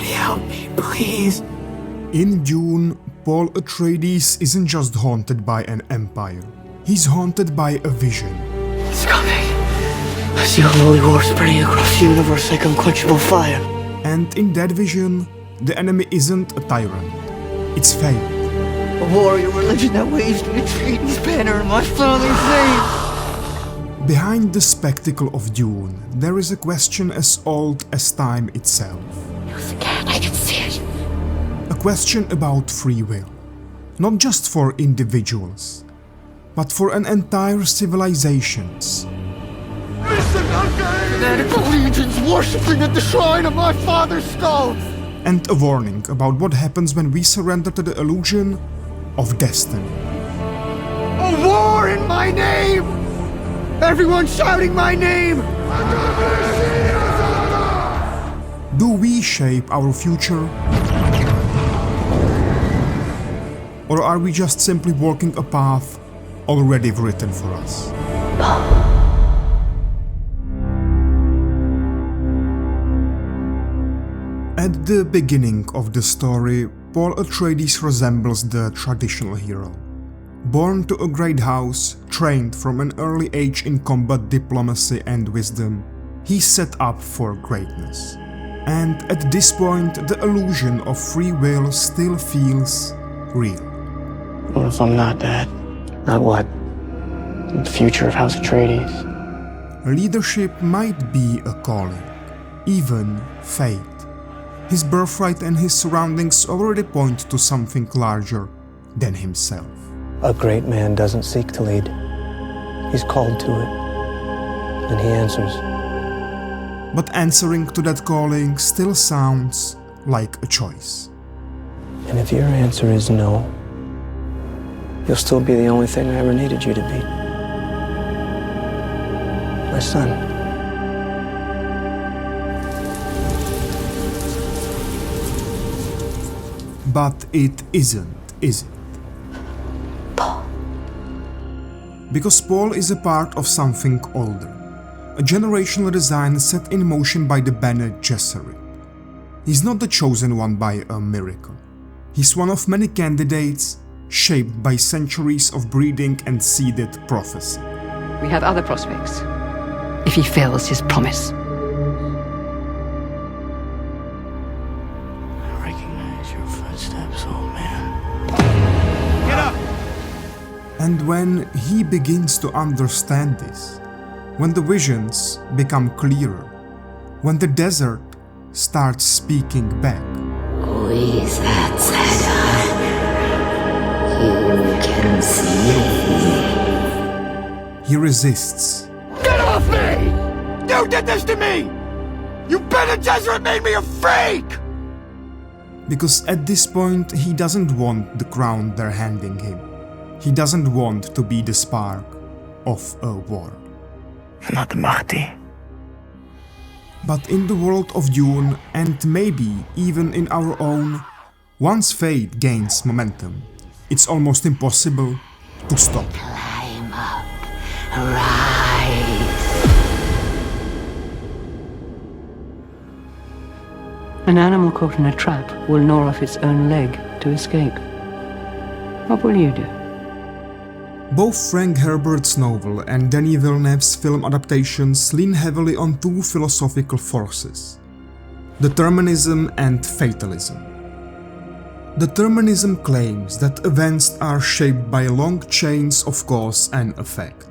Somebody help me, please. In Dune, Paul Atreides isn't just haunted by an empire. He's haunted by a vision. It's coming. I see a holy war spreading across the universe like unquenchable fire. And in that vision, the enemy isn't a tyrant. It's fate. A warrior religion that waves the Atreides banner in my father's name. Behind the spectacle of Dune, there is a question as old as time itself. It was again, I can see it. A question about free will. Not just for individuals, but for an entire civilizations. Listen, fanatic legions worshipping at the shrine of my father's skull! And a warning about what happens when we surrender to the illusion of destiny. A war in my name! Everyone shouting my name! Do we shape our future? Or are we just simply walking a path already written for us? At the beginning of the story, Paul Atreides resembles the traditional hero. Born to a great house, trained from an early age in combat diplomacy and wisdom, he's set up for greatness. And at this point, the illusion of free will still feels real. What if I'm not that? Not what? The future of House Atreides? Leadership might be a calling, even fate. His birthright and his surroundings already point to something larger than himself. A great man doesn't seek to lead. He's called to it, and he answers. But answering to that calling still sounds like a choice. And if your answer is no, you'll still be the only thing I ever needed you to be. My son. But it isn't, is it? Paul. Because Paul is a part of something older. A generational design set in motion by the Bene Gesserit. He's not the chosen one by a miracle. He's one of many candidates shaped by centuries of breeding and seeded prophecy. We have other prospects, if he fulfills his promise. I recognize your footsteps, old man. Get up! And when he begins to understand this, when the visions become clearer, when the desert starts speaking back, Who is that, saga? You can see. he resists. Get off me! You did this to me! You Bene Gesserit made me a freak! Because at this point he doesn't want the crown they're handing him. He doesn't want to be the spark of a war. Not the Mahdi. But in the world of Dune, and maybe even in our own, once fate gains momentum, it's almost impossible to stop. Climb up, rise. An animal caught in a trap will gnaw off its own leg to escape. What will you do? Both Frank Herbert's novel and Denis Villeneuve's film adaptations lean heavily on two philosophical forces: determinism and fatalism. Determinism claims that events are shaped by long chains of cause and effect,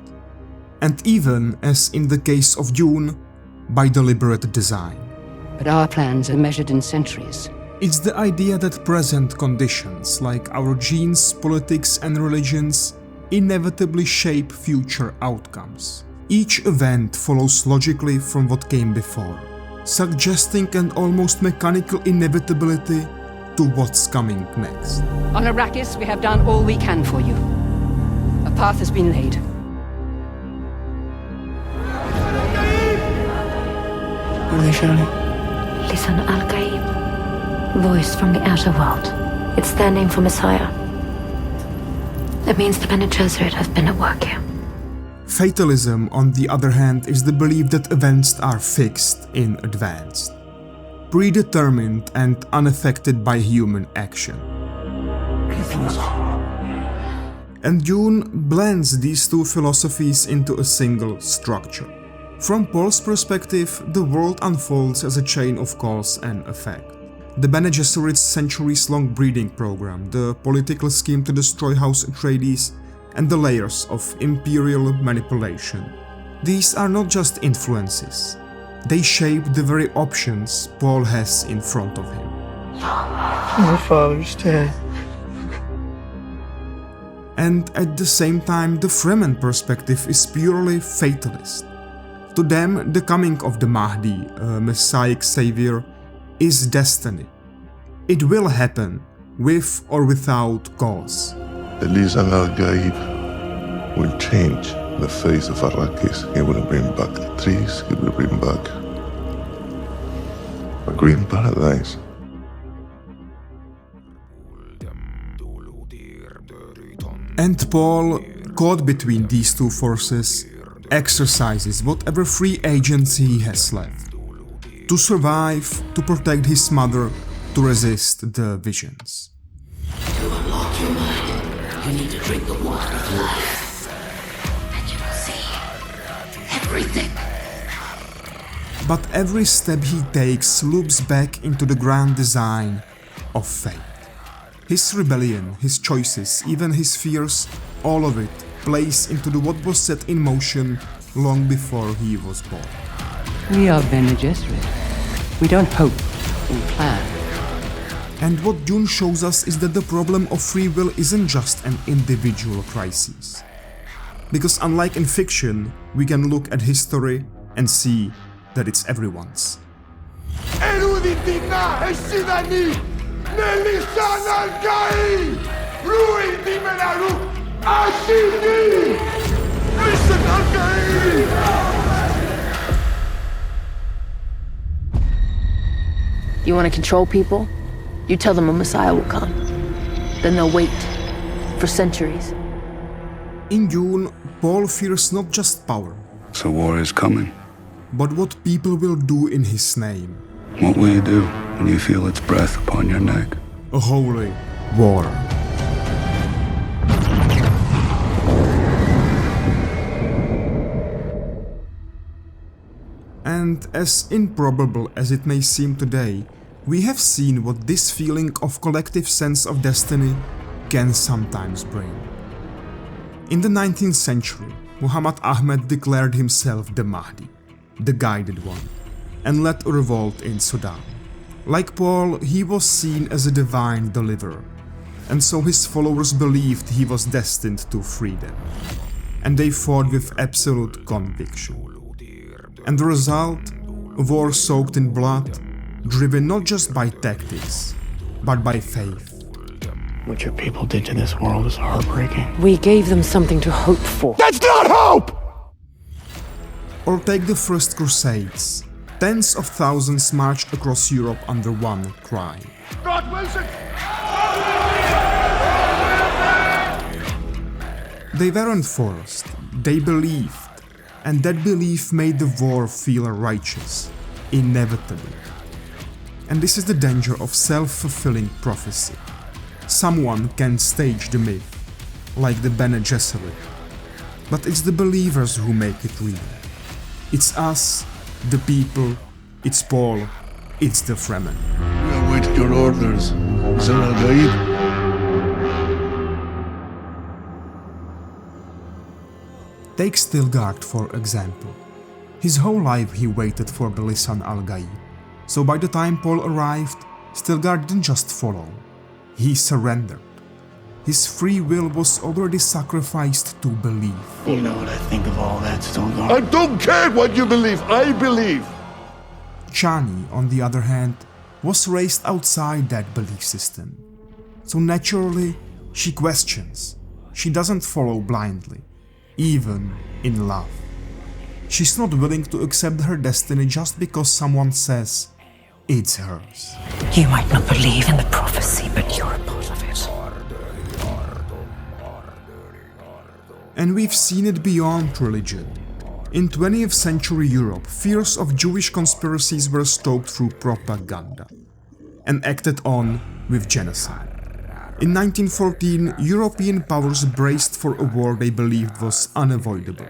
and even, as in the case of Dune, by deliberate design. But our plans are measured in centuries. It's the idea that present conditions, like our genes, politics, and religions, inevitably shape future outcomes. Each event follows logically from what came before, suggesting an almost mechanical inevitability to what's coming next. On Arrakis, we have done all we can for you. A path has been laid. What are they shouting? Listen, Al-Gaib. Voice from the outer world. It's their name for Messiah. That means the Bene Gesserit have been at work here. Fatalism, on the other hand, is the belief that events are fixed in advance. predetermined and unaffected by human action. And Dune blends these two philosophies into a single structure. From Paul's perspective, the world unfolds as a chain of cause and effect. The Bene Gesserit's centuries-long breeding program, the political scheme to destroy House Atreides, and the layers of imperial manipulation. These are not just influences. They shape the very options Paul has in front of him. My father's dead. And at the same time, the Fremen perspective is purely fatalist. To them, the coming of the Mahdi, a messianic savior, is destiny. It will happen, with or without cause. Denis al-Gaib will change the face of Arrakis. He will bring back the trees, he will bring back a green paradise. And Paul, caught between these two forces, exercises whatever free agency he has left. To survive, to protect his mother, to resist the visions. To unlock your mind, you need to drink the water of life. And you will see everything. But every step he takes loops back into the grand design of fate. His rebellion, his choices, even his fears, all of it plays into what was set in motion long before he was born. We are Bene Gesserit. We don't hope, we plan. And what Dune shows us is that the problem of free will isn't just an individual crisis. Because unlike in fiction, we can look at history and see that it's everyone's. You want to control people? You tell them a Messiah will come. Then they'll wait for centuries. In Dune, Paul fears not just power, So war is coming. but what people will do in his name. What will you do when you feel its breath upon your neck? A holy war. And as improbable as it may seem today, we have seen what this feeling of collective sense of destiny can sometimes bring. In the 19th century, Muhammad Ahmad declared himself the Mahdi, the guided one, and led a revolt in Sudan. Like Paul, he was seen as a divine deliverer, and so his followers believed he was destined to free them. And they fought with absolute conviction. And the result? A war soaked in blood, driven not just by tactics, but by faith. What your people did to this world is heartbreaking. We gave them something to hope for. That's not hope! Or take the First Crusades. Tens of thousands marched across Europe under one cry. God Wilson! They weren't forced, they believed, and that belief made the war feel righteous, inevitable. And this is the danger of self-fulfilling prophecy. Someone can stage the myth, like the Bene Gesserit, but it's the believers who make it real. It's us, the people, it's Paul, it's the Fremen. We await your orders, Zimmer al-Gaib. Take Stilgard for example. His whole life he waited for the Lisan al-Gaib. So by the time Paul arrived, Stilgard didn't just follow, he surrendered. His free will was already sacrificed to believe. You know what I think of all that, Stilgar? I don't care what you believe, I believe. Chani, on the other hand, was raised outside that belief system. So naturally, she questions. She doesn't follow blindly, even in love. She's not willing to accept her destiny just because someone says it's hers. You might not believe in the prophecy, but you're a part of it. And we've seen it beyond religion. In 20th century Europe, fears of Jewish conspiracies were stoked through propaganda and acted on with genocide. In 1914, European powers braced for a war they believed was unavoidable,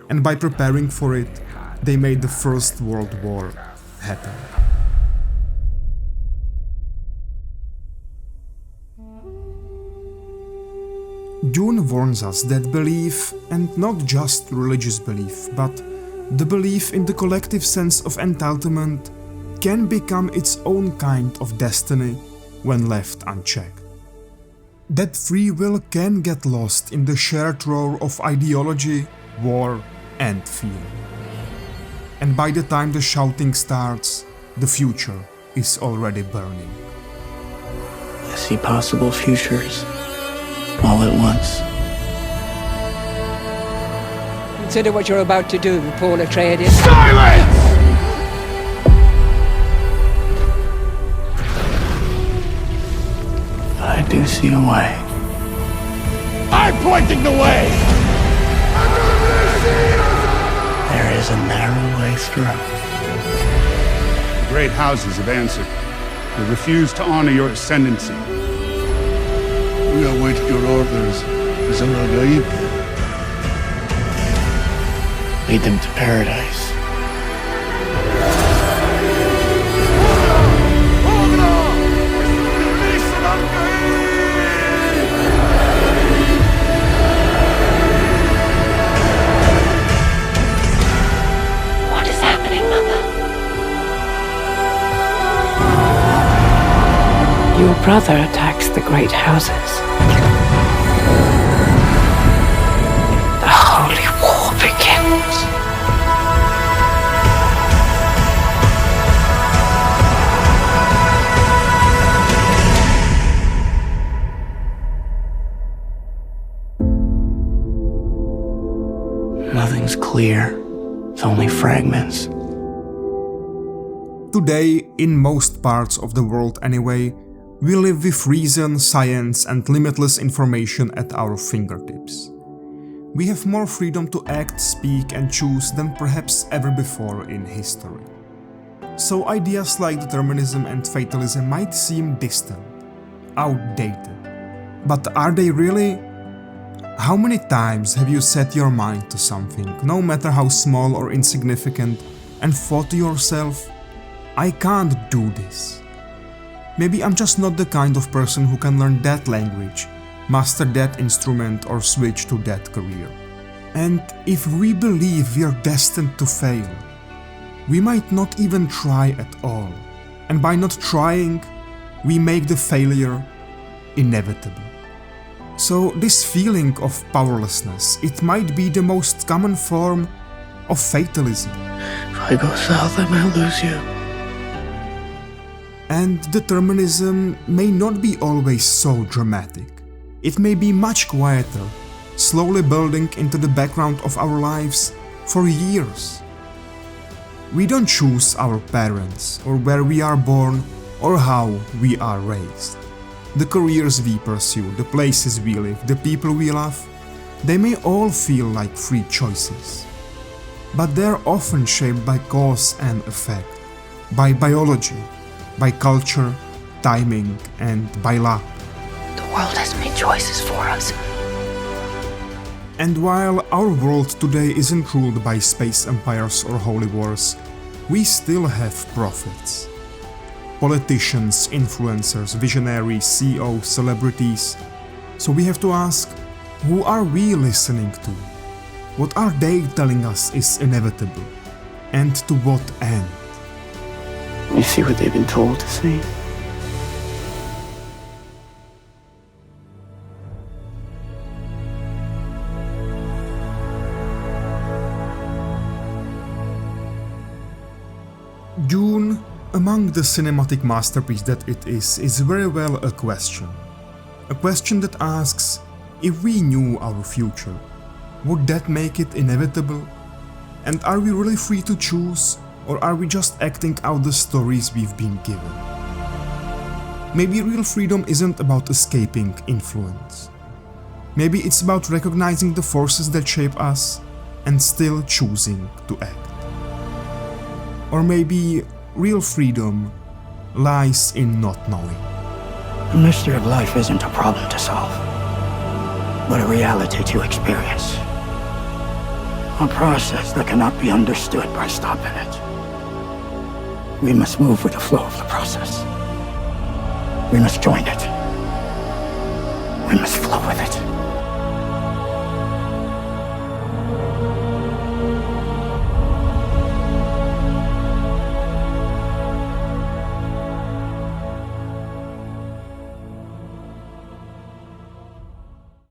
and by preparing for it, they made the First World War happen. Dune warns us that belief, and not just religious belief, but the belief in the collective sense of entitlement, can become its own kind of destiny when left unchecked. That free will can get lost in the shared roar of ideology, war, and fear. And by the time the shouting starts, the future is already burning. I see possible futures all at once. Consider what you're about to do, Paul Atreides. Silence! I do see a way. I'm pointing the way! There is a narrow way through. The great houses have answered. They refuse to honor your ascendancy. We await your orders, Zimmer. Lead them to paradise. What is happening, Mother? Your brother attacks the great houses. The holy war begins. Nothing's clear. It's only fragments. Today, in most parts of the world anyway, we live with reason, science, and limitless information at our fingertips. We have more freedom to act, speak, and choose than perhaps ever before in history. So ideas like determinism and fatalism might seem distant, outdated. But are they really? How many times have you set your mind to something, no matter how small or insignificant, and thought to yourself, I can't do this? Maybe I'm just not the kind of person who can learn that language, master that instrument, or switch to that career. And if we believe we are destined to fail, we might not even try at all. And by not trying, we make the failure inevitable. So this feeling of powerlessness, it might be the most common form of fatalism. If I go south, I might lose you. And determinism may not be always so dramatic. It may be much quieter, slowly building into the background of our lives for years. We don't choose our parents, or where we are born, or how we are raised. The careers we pursue, the places we live, the people we love, they may all feel like free choices. But they're often shaped by cause and effect, by biology, by culture, timing, and by luck. The world has made choices for us. And while our world today isn't ruled by space empires or holy wars, we still have prophets. Politicians, influencers, visionaries, CEOs, celebrities. So we have to ask, who are we listening to? What are they telling us is inevitable? And to what end? You see what they've been told to see? Dune, among the cinematic masterpiece that it is very well a question. A question that asks, if we knew our future, would that make it inevitable? And are we really free to choose, or are we just acting out the stories we've been given? Maybe real freedom isn't about escaping influence. Maybe it's about recognizing the forces that shape us, and still choosing to act. Or maybe real freedom lies in not knowing. The mystery of life isn't a problem to solve, but a reality to experience. A process that cannot be understood by stopping it. We must move with the flow of the process. We must join it. We must flow with it.